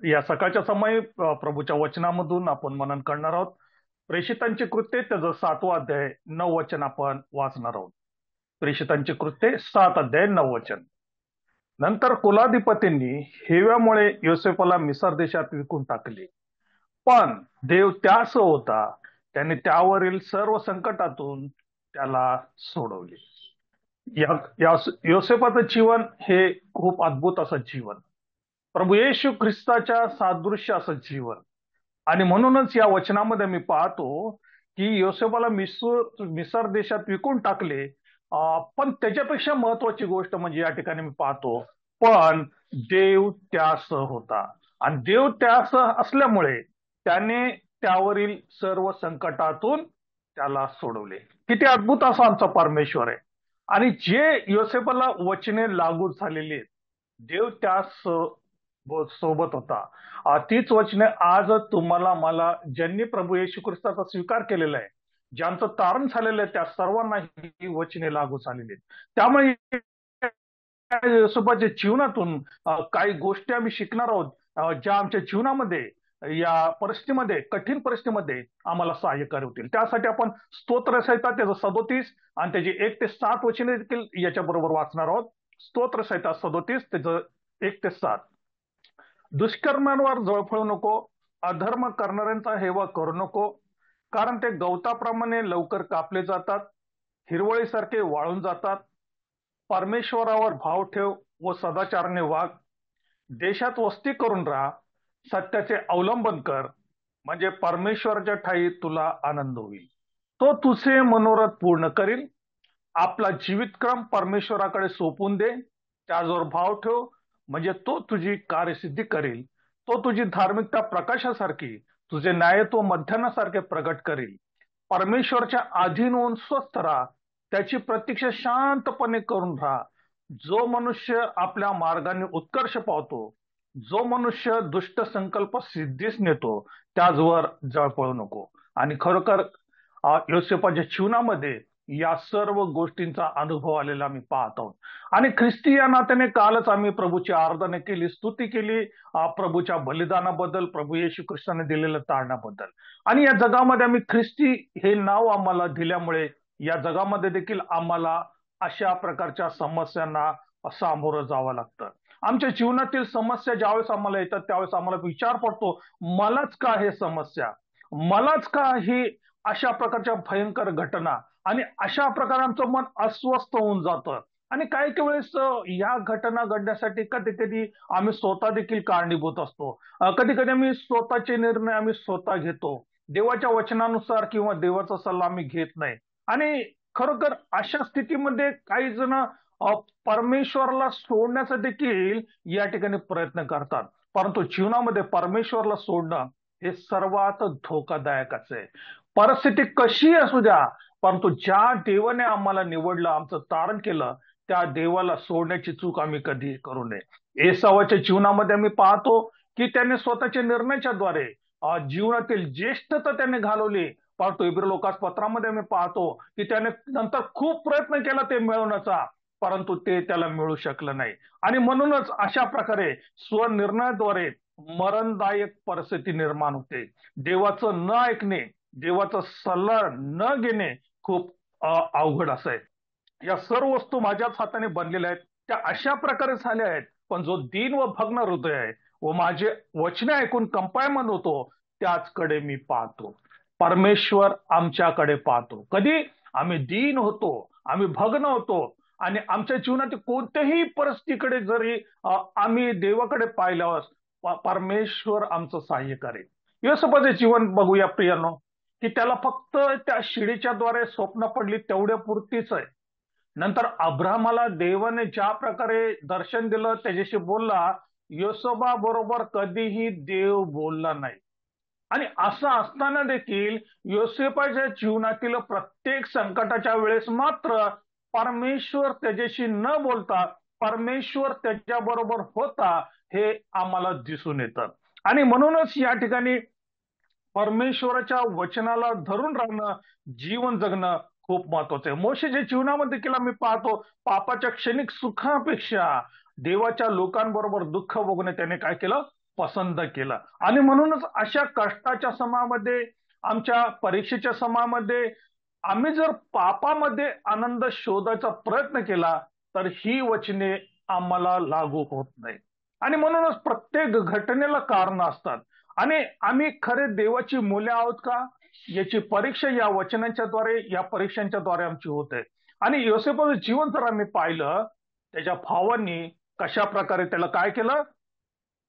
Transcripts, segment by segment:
या सकाळच्या समयी प्रभूच्या वचनामधून आपण मनन करणार आहोत. प्रेषितांची कृत्ये त्याचं 7वं अध्याय 9 वचन आपण वाचणार आहोत. प्रेषितांची कृत्ये 7 अध्याय 9 वचन. नंतर कुलाधिपतींनी हेव्यामुळे योसेफला मिसर देशात विकून टाकले. पण देव त्यासह होता, त्याने त्यावरील सर्व संकटातून त्याला सोडवले. योसेफाचं जीवन हे खूप अद्भुत असं जीवन, प्रभू येशू ख्रिस्ताच्या सादृश्य असं जीवन. आणि म्हणूनच या वचनामध्ये मी पाहतो की योसेफाला मिसर देशात विकून टाकले. पण त्याच्यापेक्षा महत्वाची गोष्ट म्हणजे या ठिकाणी मी पाहतो, पण देव त्यासह होता आणि देव त्यासह असल्यामुळे त्याने त्यावरील सर्व संकटातून त्याला सोडवले. किती अद्भुत असा आमचा परमेश्वर आहे. आणि जे योसेफाला वचने लागू झालेली आहेत, देव त्यास सोबत होता. तीच वचने आज तुम्हाला मला, ज्यांनी प्रभू येशू ख्रिस्ताचा स्वीकार केलेला आहे, ज्यांचं तारण झालेलं आहे, त्या सर्वांना ही वचने लागू झालेली आहेत. त्यामुळे योसेफाच्या जीवनातून काही गोष्टी आम्ही शिकणार आहोत, ज्या आमच्या जीवनामध्ये या परिस्थितीमध्ये, कठीण परिस्थितीमध्ये आम्हाला सहाय्यकारी होतील. त्यासाठी आपण स्तोत्रसंहिता त्याचं 37 आणि त्याची 1 ते 7 वचने देखील याच्या बरोबर वाचणार आहोत. स्तोत्रसंहिता 37 त्याचं 1 ते 7. दुष्कर्मांवर जळफळू नको, अधर्म करणाऱ्यांचा हेवा करू नको, कारण ते गवताप्रमाणे लवकर कापले जातात, हिरवळीसारखे वाळून जातात. परमेश्वरावर भाव ठेव व सदाचाराने वाग. देशात वस्ती करून राहा, सत्याचे अवलंबन कर, म्हणजे परमेश्वराच्या ठायी तुला आनंद होईल. तो तुझे मनोरथ पूर्ण करील. आपला जीवितक्रम परमेश्वराकडे सोपून दे, त्याजवळ भाव ठेव, म्हणजे तो तुझी कार्यसिद्धी करील. तो तुझी धार्मिकता प्रकाशासारखी, तुझे न्यायत्व मध्यान्हासारखे प्रगट करील. परमेश्वरच्या अधीन होऊन स्वस्थ राहा, त्याची प्रतीक्षा शांतपणे करून राहा. जो मनुष्य आपल्या मार्गाने उत्कर्ष पावतो, जो मनुष्य दुष्ट संकल्प सिद्धीस नेतो, त्याचवर जळफळू नको. आणि खरोखर योसेफाच्या जीवनामध्ये या सर्व गोष्टींचा अनुभव आलेला मी पाहत आहोत. आणि ख्रिस्ती या नात्याने कालच आम्ही प्रभूची आराधना केली, स्तुती केली, प्रभूच्या बलिदानाबद्दल, प्रभू येशू ख्रिस्ताने दिलेल्या तारणाबद्दल. आणि या जगामध्ये आम्ही ख्रिस्ती हे नाव आम्हाला दिल्यामुळे या जगामध्ये देखील आम्हाला अशा प्रकारच्या समस्यांना सामोरं जावं लागतं. आमच्या जीवनातील समस्या ज्यावेळेस आम्हाला येतात, त्यावेळेस आम्हाला विचार पडतो, मलाच का हे समस्या, मलाच का ही अशा प्रकारच्या भयंकर घटना. आणि अशा प्रकारे आमचं मन अस्वस्थ होऊन जातं. आणि काही काही वेळेस या घटना घडण्यासाठी कधी कधी आम्ही स्वतः देखील कारणीभूत असतो. कधी कधी आम्ही स्वतःचे निर्णय आम्ही स्वतः घेतो, देवाच्या वचनानुसार किंवा देवाचा सल्ला आम्ही घेत नाही. आणि खरोखर अशा स्थितीमध्ये काही जण परमेश्वराला सोडण्याचा देखील या ठिकाणी प्रयत्न करतात. परंतु जीवनामध्ये परमेश्वराला सोडणं हे सर्वात धोकादायक आहे. परिस्थिती कशी असू द्या, परंतु ज्या देवाने आम्हाला निवडलं, आमचं तारण केलं, त्या देवाला सोडण्याची चूक आम्ही कधी करू नये. एसावाच्या जीवनामध्ये आम्ही पाहतो की त्याने स्वतःच्या निर्णयाच्या द्वारे जीवनातील ज्येष्ठता त्याने घालवली. परंतु इब्री लोकास पत्रामध्ये आम्ही पाहतो की त्याने नंतर खूप प्रयत्न केला ते मिळवण्याचा, परंतु ते त्याला मिळू शकलं नाही. आणि म्हणूनच अशा प्रकारे स्वनिर्णयाद्वारे मरणदायक परिस्थिती निर्माण होते. देवाचं न ऐकणे, देवाचा सल्ला न घेणे खूप अवघड असं आहे. या सर्व वस्तू माझ्याच हाताने बनलेल्या आहेत, त्या अशा प्रकारे झाल्या आहेत. पण जो दीन व भग्न हृदय आहे व माझे वचने ऐकून कंपायमान होतो, त्याचकडे मी पाहतो. परमेश्वर आमच्याकडे पाहतो. कधी आम्ही दीन होतो, आम्ही भग्न होतो आणि आमच्या जीवनातील कोणत्याही परिस्थितीकडे जरी आम्ही देवाकडे पाहिल्यावर परमेश्वर आमचं सहाय्य करेल. योसेफाचे जीवन बघूया प्रियानो, की त्याला फक्त त्या शिडीच्या द्वारे स्वप्न पडली तेवढ्या पुरतीच आहे. नंतर अब्राहमाला देवाने ज्या प्रकारे दर्शन दिलं, त्याच्याशी बोलला, योसेफा बरोबर कधीही देव बोलला नाही. आणि असं असताना देखील योसेफाच्या जीवनातील प्रत्येक संकटाच्या वेळेस मात्र परमेश्वर त्याच्याशी न बोलता परमेश्वर त्याच्याबरोबर होता, हे आम्हाला दिसून येतं. आणि म्हणूनच या ठिकाणी परमेश्वराच्या वचनाला धरून राहणं, जीवन जगणं खूप महत्वाचं आहे. मोशेच्या जीवनामध्ये देखील आम्ही पाहतो, पापाच्या क्षणिक सुखापेक्षा देवाच्या लोकांबरोबर दुःख भोगणे त्याने काय केलं, पसंत केलं. आणि म्हणूनच अशा कष्टाच्या समयामध्ये, आमच्या परीक्षेच्या समयामध्ये आम्ही जर पापामध्ये आनंद शोधायचा प्रयत्न केला तर ही वचने आम्हाला लागू होत नाही. आणि म्हणूनच प्रत्येक घटनेला कारण असतात. आणि आम्ही खरे देवाची मुले आहोत का, याची परीक्षा या वचनांच्या द्वारे, या परीक्षांच्या द्वारे आमची होते. आणि योसेफाचं जीवन जर आम्ही पाहिलं, त्याच्या भावांनी कशा प्रकारे त्याला काय केलं,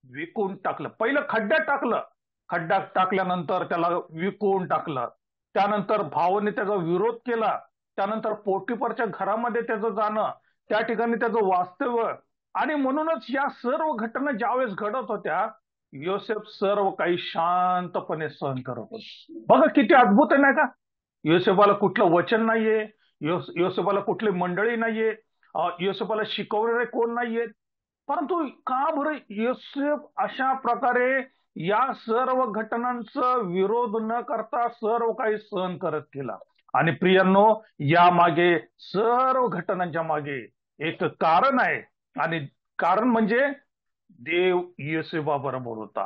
विकून टाकलं. पहिलं खड्ड्यात टाकलं, खड्ड्यात टाकल्यानंतर त्याला विकून टाकलं. त्यानंतर भावाने त्याचा विरोध केला. त्यानंतर पोटिफरच्या घरामध्ये त्याचं जाणं, त्या ठिकाणी त्याचं वास्तव्य. आणि म्हणूनच या सर्व घटना ज्यावेळेस घडत होत्या, योसेफ सर्व काही शांतपणे सहन करत होता. बघा किती अद्भुत आहे नाही का. योसेफाला कुठलं वचन नाहीये, योसेफाला कुठली मंडळी नाहीये, योसेफाला शिकवणारे कोण नाहीयेत. परंतु का बरं योसेफ अशा प्रकारे या सर्व घटनांचा विरोध न करता सर्व काही सहन करत गेला. आणि प्रियांनो, या मागे, सर्व घटनांच्या मागे एक कारण आहे. आणि कारण म्हणजे देव योसेफाबरोबर होता.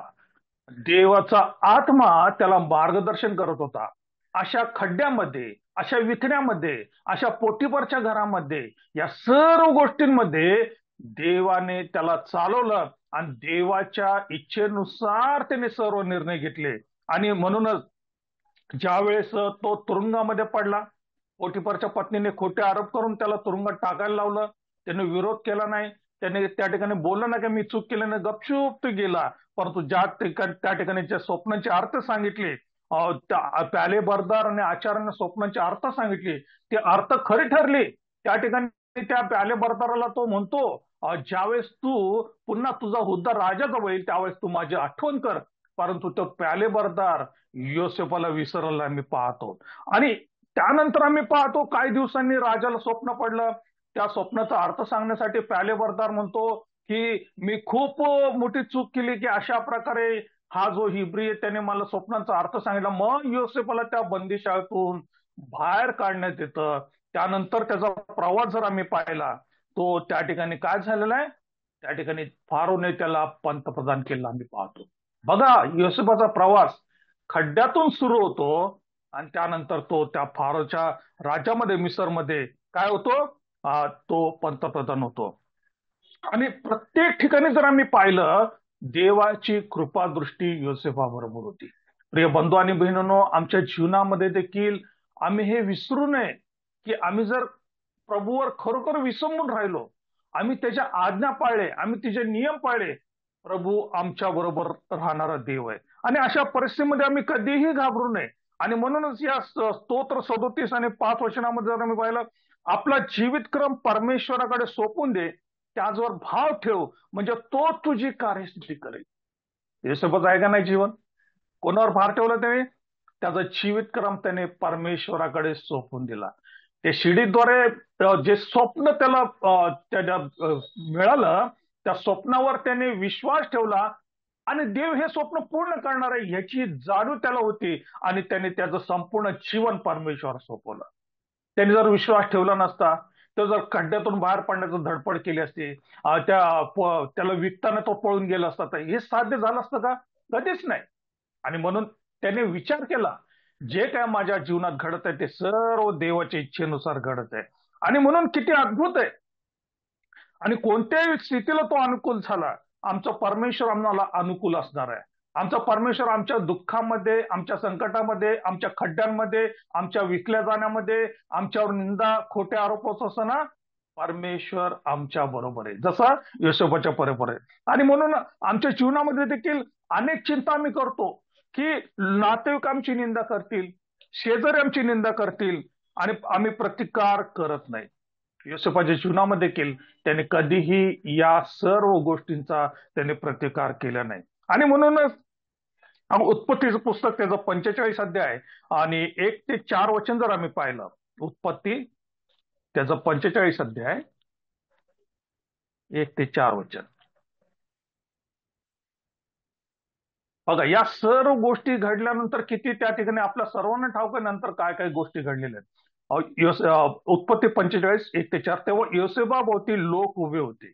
देवाचा आत्मा त्याला मार्गदर्शन करत होता. अशा खड्ड्यामध्ये, अशा विकण्यामध्ये, अशा पोटिफरच्या घरामध्ये, या सर्व गोष्टींमध्ये देवाने त्याला चालवलं. आणि देवाच्या इच्छेनुसार त्याने सर्व निर्णय घेतले. आणि म्हणूनच ज्यावेळेस तो तुरुंगामध्ये पडला, पोटिफरच्या पत्नीने खोटे आरोप करून त्याला तुरुंगात टाकायला लावलं. त्याने विरोध केला नाही, त्याने त्या ठिकाणी बोललं नाही की मी चूक केली नाही, गपचूप तो गेला. परंतु ज्या ठिकाणी, त्या ठिकाणी ज्या स्वप्नांचे अर्थ सांगितले, प्याले बरदार आणि आचार्याने स्वप्नांचे अर्थ सांगितले, ते अर्थ खरे ठरले. त्या ठिकाणी त्या प्याले बरदाराला तो म्हणतो, ज्यावेळेस तू पुन्हा तुझा हुद्दा राजाचा होईल त्यावेळेस तू माझी आठवण कर. परंतु तो प्याले बरदार योसेफाला विसरला आम्ही पाहतो. आणि त्यानंतर आम्ही पाहतो काही दिवसांनी राजाला स्वप्न पडलं. त्या स्वप्नाचा अर्थ सांगण्यासाठी प्याले बरदार म्हणतो की मी खूप मोठी चूक केली की अशा प्रकारे हा जो हिब्री आहे त्याने मला स्वप्नाचा अर्थ सांगितला. मग योसेफाला त्या बंदिशातून बाहेर काढण्यात येतं. त्यानंतर त्याचा प्रवास जर आम्ही पाहिला, तो त्या ठिकाणी काय झालेला आहे, त्या ठिकाणी फारोने त्याला पंतप्रधान केलं आम्ही पाहतो. बघा, योसेफाचा प्रवास खड्ड्यातून सुरू होतो आणि त्यानंतर तो त्या फारोच्या राज्यामध्ये, मिसरमध्ये काय होतो, तो पंतप्रधान होतो. आणि प्रत्येक ठिकाणी जर आम्ही पाहिलं, देवाची कृपादृष्टी योसेफाबरोबर होती. प्रिय बंधू आणि बहिणींनो, आमच्या जीवनामध्ये देखील आम्ही हे विसरू नये की आम्ही जर प्रभूवर खरोखर विसंबून राहिलो, आम्ही त्याच्या आज्ञा पाळले, आम्ही तिचे नियम पाळले, प्रभू आमच्या बरोबर राहणारा देव आहे. आणि अशा परिस्थितीमध्ये आम्ही कधीही घाबरू नये. आणि म्हणूनच या स्तोत्र 37 आणि 5 वचनामध्ये जर आम्ही पाहिलं, आपला जीवितक्रम परमेश्वराकडे सोपून दे, त्याचवर भाव ठेव, म्हणजे तो तुझी कार्यसिद्धी करेल. योसेफच आहे का नाही जीवन, कोणावर भार ठेवला त्याने, त्याचा जीवितक्रम त्याने परमेश्वराकडे सोपून दिला. ते शिडीद्वारे जे स्वप्न त्याला मिळालं, त्या स्वप्नावर त्याने विश्वास ठेवला. आणि देव हे स्वप्न पूर्ण करणार आहे याची जाणीव त्याला होती. आणि त्याने त्याचं संपूर्ण जीवन परमेश्वर सोपवलं. त्याने जर विश्वास ठेवला नसता, तर जर खड्ड्यातून बाहेर पडण्याचं धडपड केली असती, त्याला विकताना तो पळून गेला असता, तर हे साध्य झालं असतं का, कधीच नाही. आणि म्हणून त्याने विचार केला, जे काय माझ्या जीवनात घडत आहे ते सर्व देवाच्या इच्छेनुसार घडत आहे. आणि म्हणून किती अद्भुत आहे. आणि कोणत्याही स्थितीला तो अनुकूल झाला. आमचा परमेश्वर आम्हाला अनुकूल असणार आहे. आमचा परमेश्वर आमच्या दुःखामध्ये, आमच्या संकटामध्ये, आमच्या खड्ड्यांमध्ये, आमच्या विकल्या जाण्यामध्ये, आमच्यावर निंदा, खोटे आरोप होत असताना परमेश्वर आमच्या बरोबर आहे, जसा योसेफाच्या बरोबर आहे. आणि म्हणून आमच्या जीवनामध्ये देखील अनेक चिंता आम्ही करतो की नातेवाईक आमची निंदा करतील, शेजारी आमची निंदा करतील, आणि आम्ही प्रतिकार करत नाही. योसेफाच्या जीवनामध्ये देखील त्याने कधीही या सर्व गोष्टींचा त्याने प्रतिकार केला नाही. आणि म्हणूनच उत्पत्तीचं पुस्तक त्याचं 45 अध्याय आणि 1 ते 4 वचन जर आम्ही पाहिलं, उत्पत्ती त्याचं 45 अध्याय 1 ते 4 वचन बघा. या सर्व गोष्टी घडल्यानंतर किती त्या ठिकाणी आपल्या सर्वांना ठाऊक आहे नंतर काय काय गोष्टी घडलेल्या आहेत. उत्पत्ती 45 1 ते 4. तेव्हा योसेफाभोवती लोक उभे होते,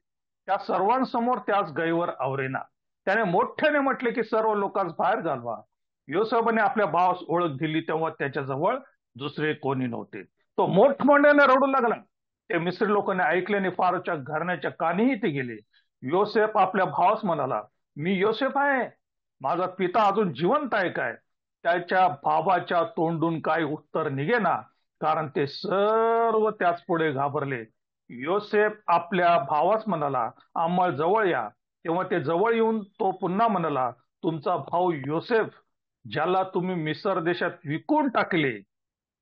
त्या सर्वांसमोर त्याच गैवर आवरेना. त्याने मोठ्याने म्हटले की सर्व लोकांस बाहेर घालवा. योसेफाने आपल्या भावास ओळख दिली तेव्हा त्याच्याजवळ दुसरे कोणी नव्हते. तो मोठमोठ्याने रडू लागला. ते मिस्री लोकांनी ऐकल्याने फारोच्या घराण्याच्या कानीही ते गेले. योसेफ आपल्या भावास म्हणाला, मी योसेफ आहे. माझा पिता अजून जिवंत आहे काय? त्याच्या बाबाच्या तोंडून काही उत्तर निघेना, कारण ते सर्व त्याच पुढे घाबरले. योसेफ आपल्या भावास म्हणाला, आम्हाला जवळ या. तेव्हा ते जवळ येऊन तो पुन्हा म्हणाला, तुमचा भाऊ योसेफ, ज्याला तुम्ही मिसर देशात विकून टाकले,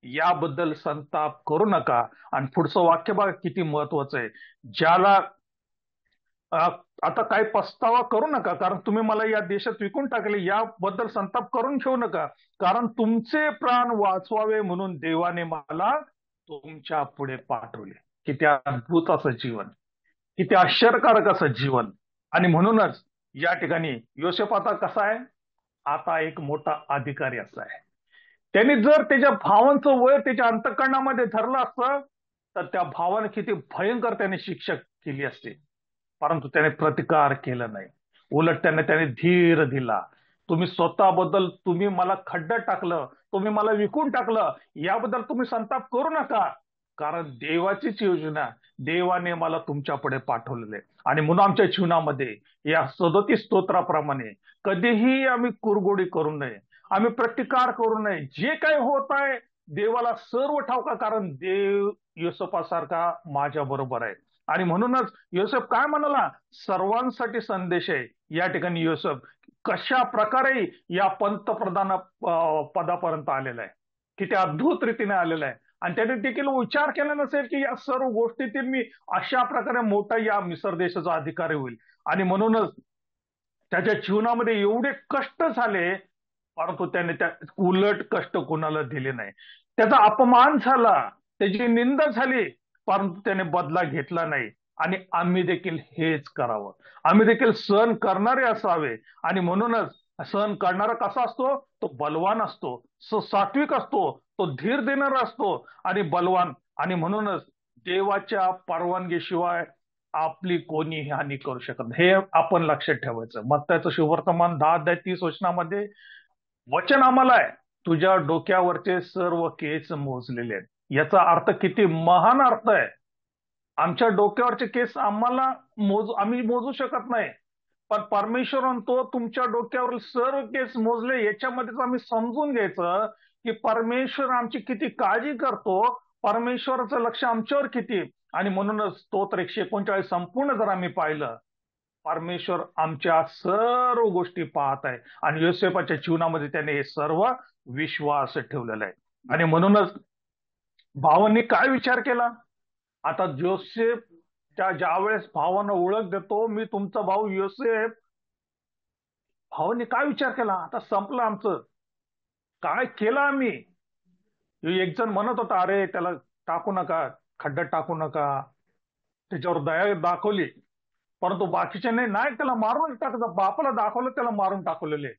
याबद्दल संताप करू नका. आणि पुढचं वाक्य बघा किती महत्वाचं आहे. ज्याला अ, आता काही पस्तावा करू नका, कारण तुम्ही मला या देशात विकून टाकले, याबद्दल संताप करून घेऊ नका. कारण तुमचे प्राण वाचवावे म्हणून देवाने मला तुमच्या पुढे पाठवले. किती अद्भुत असं जीवन, किती आश्चर्यकारक असं जीवन. आणि म्हणूनच या ठिकाणी योसेफ आता कसा आहे? आता एक मोठा अधिकारी असा आहे. त्यांनी जर त्याच्या भावांचं वय त्याच्या अंतःकरणामध्ये धरलं असतं, तर त्या भावाने किती भयंकर त्याने शिक्षा केली असते. परंतु त्याने प्रतिकार केला नाही. उलट त्याने धीर दिला. तुम्ही स्वतःबद्दल, तुम्ही मला खड्ड्यात टाकलं, तुम्ही मला विकून टाकलं, याबद्दल तुम्ही संताप करू नका. कारण देवाचीच योजना, देवाने मला तुमच्या पुढे पाठवलेले. आणि म्हणून आमच्या जीवनामध्ये या 37 स्तोत्राप्रमाणे कधीही आम्ही कुरगोडी करू नये, आम्ही प्रतिकार करू नये. जे काही होत आहे देवाला सर्व ठाऊक आहे, कारण देव योसेफासारखा माझ्या बरोबर आहे. आणि म्हणूनच योसेफ काय म्हणाला? सर्वांसाठी संदेश आहे. या ठिकाणी योसेफ कशा प्रकारे या पंतप्रधान पदापर्यंत आलेला आहे, किती अद्भुत रीतीने आलेला आहे. आणि त्याने देखील विचार केला नसेल की या सर्व गोष्टीतील मी अशा प्रकारे मोठा या मिसर देशाचा अधिकारी होईल. आणि म्हणूनच त्याच्या जीवनामध्ये एवढे कष्ट झाले, परंतु त्याने त्या उलट कष्ट कोणाला दिले नाही. त्याचा अपमान झाला, त्याची निंदा झाली, परंतु त्याने बदला घेतला नाही. आणि आम्ही देखील हेच करावं. आम्ही देखील सहन करणारे असावे. आणि म्हणूनच सहन करणारा कसा असतो? तो बलवान असतो, सात्विक असतो, तो धीर देणारा असतो आणि बलवान. आणि म्हणूनच देवाच्या परवानगीशिवाय आपली कोणीही हानी करू शकत नाही, हे आपण लक्षात ठेवायचं. मत्ताचं शुभवर्तमान 10:30 वचनामध्ये वचन आम्हाला आहे, तुझ्या डोक्यावरचे सर्व केस मोजलेले आहेत. याचा अर्थ किती महान अर्थ आहे. आमच्या डोक्यावरचे केस आम्ही मोजू शकत नाही, पण परमेश्वर म्हणतो तुमच्या डोक्यावरील सर्व केस मोजले. याच्यामध्येच आम्ही समजून घ्यायचं की परमेश्वर आमची किती काळजी करतो, परमेश्वराचं लक्ष आमच्यावर किती. आणि म्हणूनच स्तोत्र 139 संपूर्ण जर आम्ही पाहिलं, परमेश्वर आमच्या सर्व गोष्टी पाहत आहे. आणि योसेफाच्या जीवनामध्ये त्याने हे सर्व विश्वास ठेवलेला आहे. आणि म्हणूनच भावांनी काय विचार केला? आता जोसेफ ज्यावेळेस भावांना ओळख देतो, मी तुमचा भाऊ योसेफ, भावांनी काय विचार केला? आता संपलं आमचं, काय केलं आम्ही? एक जण म्हणत होता, अरे त्याला टाकू नका, खड्ड्यात टाकू नका, त्याच्यावर दया दाखवली. परंतु बाकीच्याने नाही, त्याला मारून टाकलं. बापाला दाखवलं, त्याला मारून टाकलेले.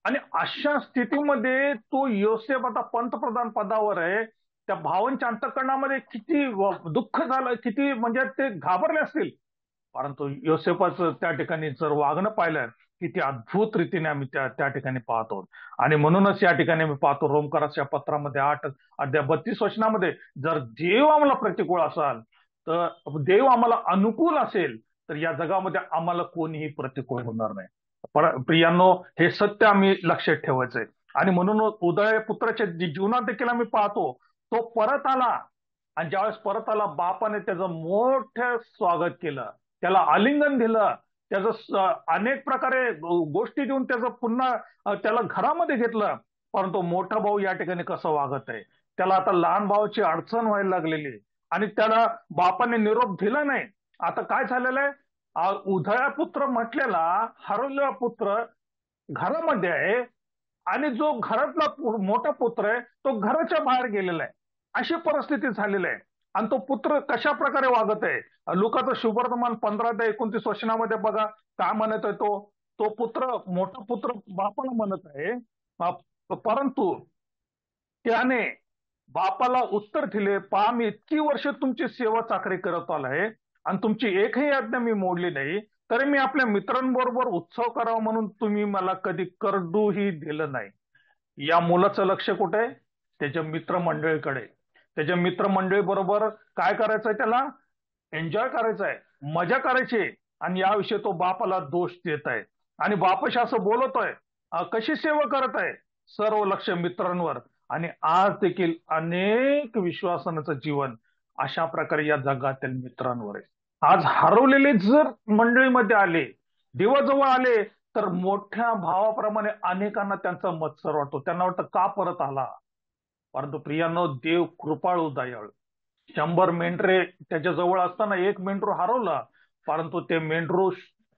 आणि अशा स्थितीमध्ये तो योसेफ आता पंतप्रधान पदावर आहे. त्या भावांच्या अंतःकरणामध्ये किती दुःख झालं, किती म्हणजे ते घाबरले असतील. परंतु योसेफाचं त्या ठिकाणी जर वागणं पाहिलं, किती अद्भुत रीतीने आम्ही त्या ठिकाणी पाहतो. आणि म्हणूनच या ठिकाणी आम्ही पाहतो रोमकराच्या पत्रामध्ये 8:32 वचनामध्ये, जर देव आम्हाला प्रतिकूल असाल, तर देव आम्हाला अनुकूल असेल, तर या जगामध्ये आम्हाला कोणीही प्रतिकूल होणार नाही. प्रियांनो, हे सत्य आम्ही लक्षात ठेवायचंय. आणि म्हणून उदय पुत्राच्या जीवनात देखील आम्ही पाहतो, तो परत आला. आणि ज्यावेळेस परत आला, बापाने त्याचं मोठं स्वागत केलं, त्याला आलिंगन दिलं, त्याचं अनेक प्रकारे गोष्टी देऊन त्याचं पुन्हा त्याला घरामध्ये घेतलं. परंतु मोठा भाऊ या ठिकाणी कसं वागत आहे? त्याला आता लहान भावाची अडचण व्हायला लागलेली, आणि त्याला बापाने निरोप दिला नाही. आता काय झालेलं आहे? उधळा पुत्र म्हटलेला हरवलेला पुत्र घरामध्ये आहे, आणि जो घरातला मोठा पुत्र आहे तो घराच्या बाहेर गेलेला आहे. अशी परिस्थिती झालेली आहे. आणि तो पुत्र कशा प्रकारे वागत आहे? लुकाचं शुभवर्तमान 15:29 वचनामध्ये बघा काय म्हणत आहे. तो पुत्र, मोठा पुत्र बापाला म्हणत आहे, परंतु त्याने बापाला उत्तर दिले, पहा मी इतकी वर्ष तुमची सेवा चाकरी करत आलो आहे, आणि तुमची एकही आज्ञा मी मोडली नाही, तरी मी आपल्या मित्रांबरोबर उत्सव करावा म्हणून तुम्ही मला कधी करडूही दिलं नाही. या मुलाचं लक्ष कुठे आहे? त्याच्या मित्रमंडळीकडे. त्याच्या मित्रमंडळी बरोबर काय करायचंय त्याला? एन्जॉय करायचंय, मजा करायची आहे. आणि याविषयी तो बापाला दोष देत आहे आणि बापाशी असं बोलतोय. कशी सेवा करत आहे? सर्व लक्ष मित्रांवर. आणि आज देखील अनेक विश्वासाचं जीवन अशा प्रकारे या जगातील मित्रांवर आहे. आज हरवलेले जर मंडळीमध्ये आले, देवाजवळ आले, तर मोठ्या भावाप्रमाणे अनेकांना त्यांचा मत्सर वाटतो. त्यांना वाटतं का परत आला? परंतु प्रियांनो, देव कृपाळू दयाळू. 100 मेंढरे त्याच्या जवळ असताना एक मेंढरू हरवला, परंतु ते मेंढरू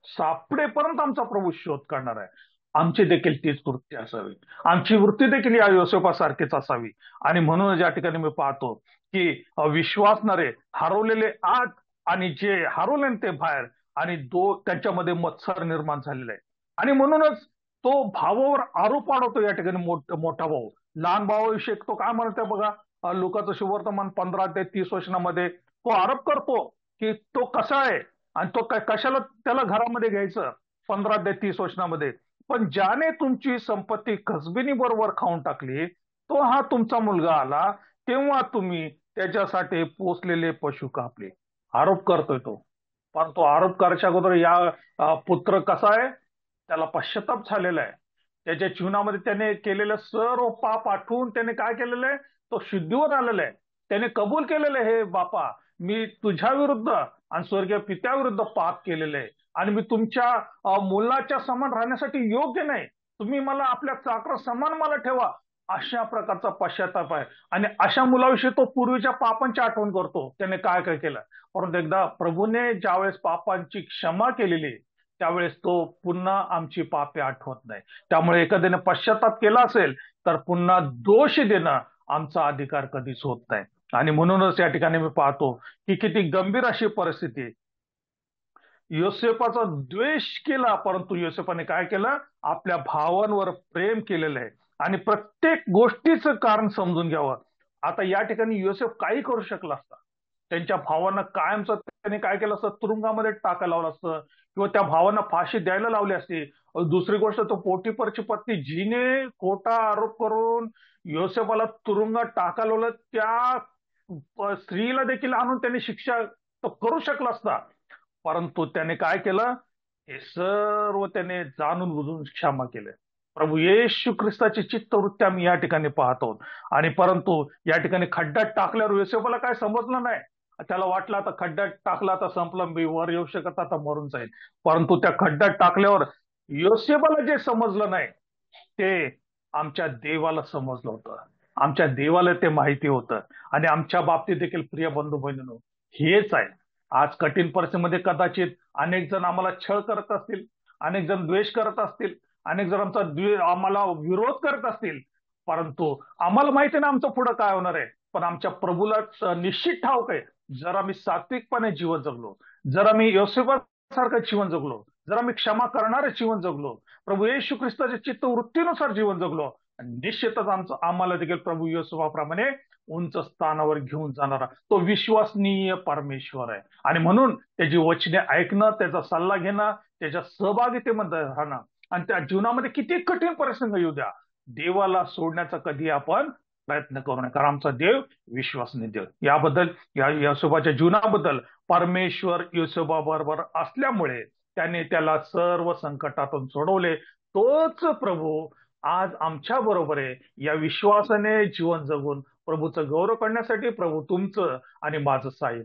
सापडेपर्यंत आमचा प्रभू शोध करणार आहे. आमची देखील तीच वृत्ती असावी. आमची वृत्ती देखील या योसेफासारखीच असावी. आणि म्हणूनच या ठिकाणी मी पाहतो की विश्वासणारे हरवलेले आत आणि जे हरवले ते बाहेर, आणि त्यांच्यामध्ये मत्सर निर्माण झालेला आहे. आणि म्हणूनच तो भावावर आरोप वाढवतो या ठिकाणी मोठा भाऊ. लहान भावाविषयी तो काय म्हणतोय बघा. लुकाचं शुभवर्तमान 15 ते 30 वचनामध्ये तो आरोप करतो की तो कसा आहे आणि तो कशाला त्याला घरामध्ये घ्यायचं. 15 ते 30 वचनामध्ये, पण ज्याने तुमची संपत्ती खसबिनी बरोबर खाऊन टाकली, तो हा तुमचा मुलगा आला, तेव्हा तुम्ही त्याच्यासाठी पोसलेले पशु कापले. आरोप करतोय तो. परंतु आरोप करायच्या अगोदर या पुत्र कसा आहे, त्याला पश्चाताप झालेला आहे. त्याच्या जीवनामध्ये त्याने केलेलं सर्व पाप आठवून त्याने काय केलेलं आहे, तो शुद्धीवर आलेला आहे. त्याने कबूल केलेलं आहे, हे बापा, मी तुझ्या विरुद्ध आणि स्वर्गीय पित्याविरुद्ध पाप केलेले आहे आणि मी तुमच्या मुलाच्या समान राहण्यासाठी योग्य नाही. तुम्ही मला आपल्या चाकरा समान मला ठेवा. अशा प्रकारचा पश्चाताप आहे. आणि अशा मुलाविषयी तो पूर्वीच्या पापांची आठवण करतो. त्याने काय काय केलं. परंतु एकदा प्रभूने ज्यावेळेस पापांची क्षमा केलेली, त्यावेळेस तो पुन्हा आमची पापे आठवत नाही. त्यामुळे एखाद्याने पश्चाताप केला असेल तर पुन्हा दोष देणं आमचा अधिकार कधीच होत नाही. आणि म्हणूनच या ठिकाणी मी पाहतो की किती गंभीर अशी परिस्थिती आहे. योसेफाचा द्वेष केला, परंतु योसेफाने काय केलं, आपल्या भावांवर प्रेम केलेलं आहे आणि प्रत्येक गोष्टीचं कारण समजून घ्यावं. आता या ठिकाणी योसेफ काही करू शकला असता. त्यांच्या भावांना कायमचं त्यांनी काय केलं असतं, तुरुंगामध्ये टाकायला लावलं असतं किंवा त्या भावांना फाशी द्यायला लावली असती. दुसरी गोष्ट, तो पोटिफरची पत्नी जिने खोटा आरोप करून योसेफाला तुरुंगात टाकायला लावलं, त्या स्त्रीला देखील आणून त्यांनी शिक्षा तो करू शकला असता. परंतु त्याने काय केलं, हे सर्व त्याने जाणून बुजून क्षमा केले. प्रभू येशू ख्रिस्ताची चित्तवृत्ती आम्ही या ठिकाणी पाहतो. आणि परंतु या ठिकाणी खड्ड्यात टाकल्यावर योसेफाला काय समजलं नाही. त्याला वाटलं आता खड्ड्यात टाकला, आता संपलं, मी वर येऊ शकत, आता मरून जाईल. परंतु त्या खड्ड्यात टाकल्यावर योसेफाला जे समजलं नाही, ते आमच्या देवाला समजलं होतं. आमच्या देवाला ते माहिती होतं. आणि आमच्या बाबतीत देखील प्रिय बंधू बहिणींनो, हेच आहे. आज कठीण परिस्थितीमध्ये कदाचित अनेक जण आम्हाला छळ करत असतील, अनेक जण द्वेष करत असतील, अनेक जण आम्हाला विरोध करत असतील. परंतु आम्हाला माहिती ना आमचं पुढं काय होणार आहे. पण आमच्या प्रभूला निश्चित ठाऊक आहे, जर आम्ही सात्विकपणे जीवन जगलो, जर आम्ही योसेफासारखं जीवन जगलो, जर आम्ही क्षमा करणारे जीवन जगलो, प्रभू येशू ख्रिस्ताच्या चित्तवृत्तीनुसार जीवन जगलो, निश्चितच आम्हाला देखील प्रभू योसेफाप्रमाणे उंच स्थानावर घेऊन जाणारा तो विश्वसनीय परमेश्वर आहे. आणि म्हणून त्याची वचने ऐकणं, त्याचा सल्ला घेणं, त्याच्या सहभागितेमध्ये राहणं, आणि त्या जीवनामध्ये किती कठीण प्रसंग येऊ द्या, देवाला सोडण्याचा कधी आपण प्रयत्न करू नये. कारण आमचा देव विश्वसनीय देव. याबद्दल, या योसेफाच्या जीवनाबद्दल, परमेश्वर योसेफा बरोबर असल्यामुळे त्याने त्याला सर्व संकटातून सोडवले. तोच प्रभू आज आमच्या बरोबर आहे. या विश्वासाने जीवन जगून प्रभूचं गौरव करण्यासाठी प्रभू तुमचं आणि माझं सहाय्य